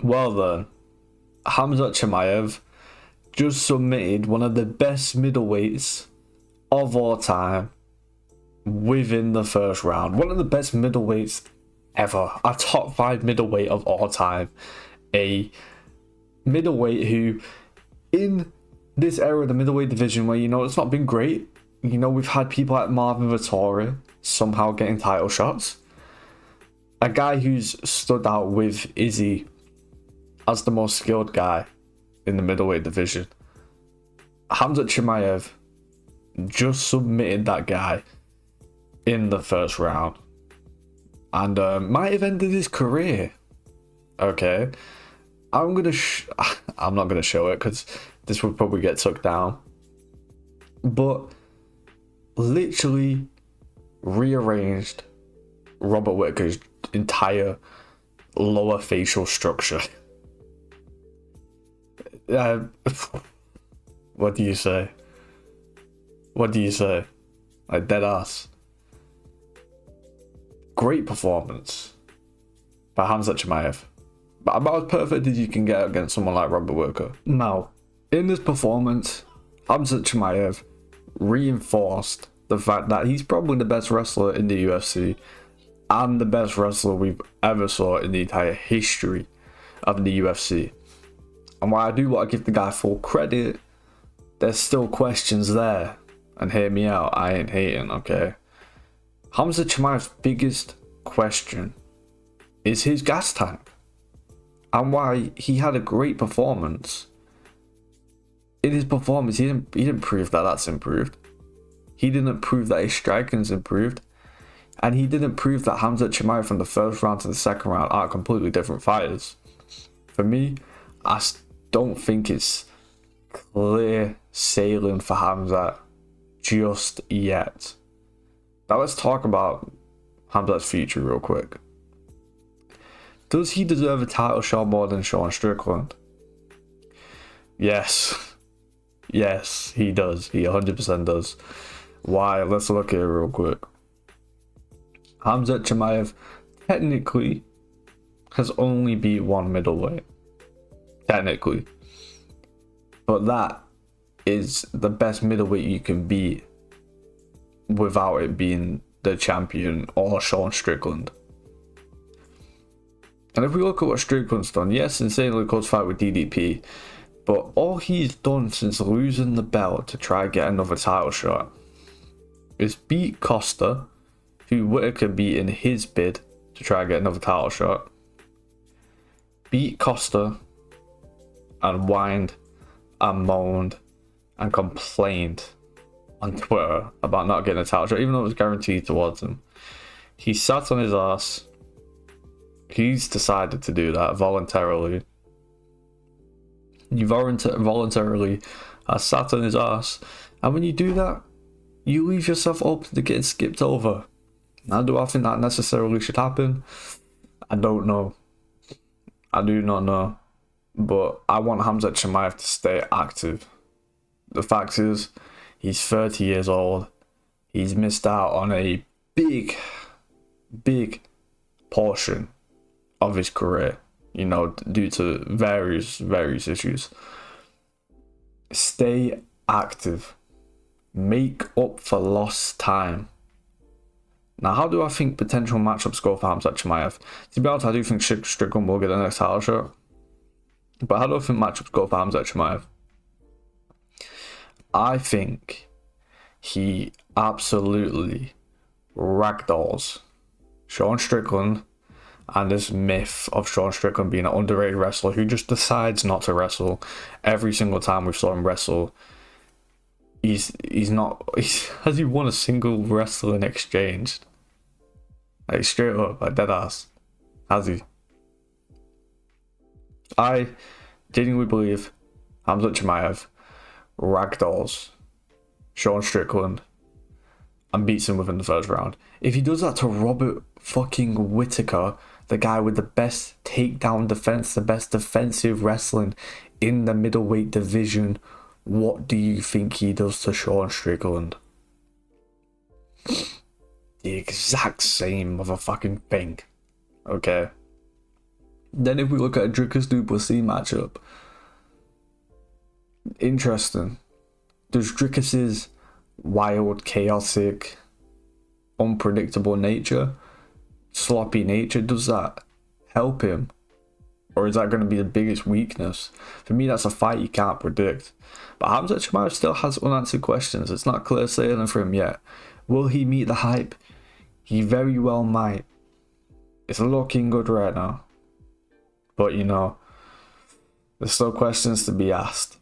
Well then, Khamzat Chimaev just submitted one of the best middleweights of all time within the first round. One of the best middleweights ever. A top 5 middleweight of all time. A middleweight who, in this era of the middleweight division where, it's not been great, we've had people like Marvin Vettori somehow getting title shots. A guy who's stood out with Izzy as the most skilled guy in the middleweight division. Khamzat Chimaev just submitted that guy in the first round and might have ended his career. Okay, I'm not gonna show it because this would probably get took down, but literally rearranged Robert Whittaker's entire lower facial structure. What do you say? What do you say? Like, dead ass. Great performance by Khamzat Chimaev. But about as perfect as you can get against someone like Robert Whittaker. Now, in this performance, Khamzat Chimaev reinforced the fact that he's probably the best wrestler in the UFC and the best wrestler we've ever saw in the entire history of the UFC. And while I do want to give the guy full credit, there's still questions there. And hear me out, I ain't hating, okay? Khamzat Chimaev's biggest question is his gas tank. And why he had a great performance. In his performance, he didn't prove that that's improved. He didn't prove that his striking's improved. And he didn't prove that Khamzat Chimaev from the first round to the second round are completely different fighters. For me, I don't think it's clear sailing for Khamzat just yet. Now let's talk about Khamzat's future real quick. Does he deserve a title shot more than Sean Strickland? Yes. Yes, he does. He 100% does. Why? Let's look at it real quick. Khamzat Chimaev technically has only beat one middleweight. Technically. But that is the best middleweight you can beat without it being the champion or Sean Strickland. And if we look at what Strickland's done, yes, insanely close fight with DDP, but all he's done since losing the belt to try and get another title shot is beat Costa, who Whittaker beat in his bid to try and get another title shot. Beat Costa and whined and moaned and complained on Twitter about not getting a title shot, even though it was guaranteed towards him. He sat on his ass. He's decided to do that voluntarily. He voluntarily has sat on his ass, and when you do that, you leave yourself open to getting skipped over. Now, do I think that necessarily should happen? I don't know. I do not know. But I want Khamzat Chimaev to stay active. The fact is, he's 30 years old. He's missed out on a big portion of his career, due to various issues. Stay active. Make up for lost time. Now, how do I think potential matchups go for Khamzat Chimaev? To be honest, I do think Strickland will get the next title shot. But how do I think matchups go for Khamzat Chimaev? I think he absolutely ragdolls Sean Strickland and this myth of Sean Strickland being an underrated wrestler who just decides not to wrestle. Every single time we saw him wrestle, has he won a single wrestling exchange? Like, straight up, like, dead ass. Has he? I genuinely believe Khamzat Chimaev ragdolls Sean Strickland and beats him within the first round. If he does that to Robert fucking Whittaker, the guy with the best takedown defense, the best defensive wrestling in the middleweight division, what do you think he does to Sean Strickland? The exact same motherfucking thing. Okay? Then if we look at a Dricus Duplessis matchup, interesting. Does Dricus's wild, chaotic, unpredictable nature, sloppy nature, does that help him? Or is that going to be the biggest weakness? For me, that's a fight you can't predict. But Khamzat Chimaev still has unanswered questions. It's not clear sailing for him yet. Will he meet the hype? He very well might. It's looking good right now. But, you know, there's still questions to be asked.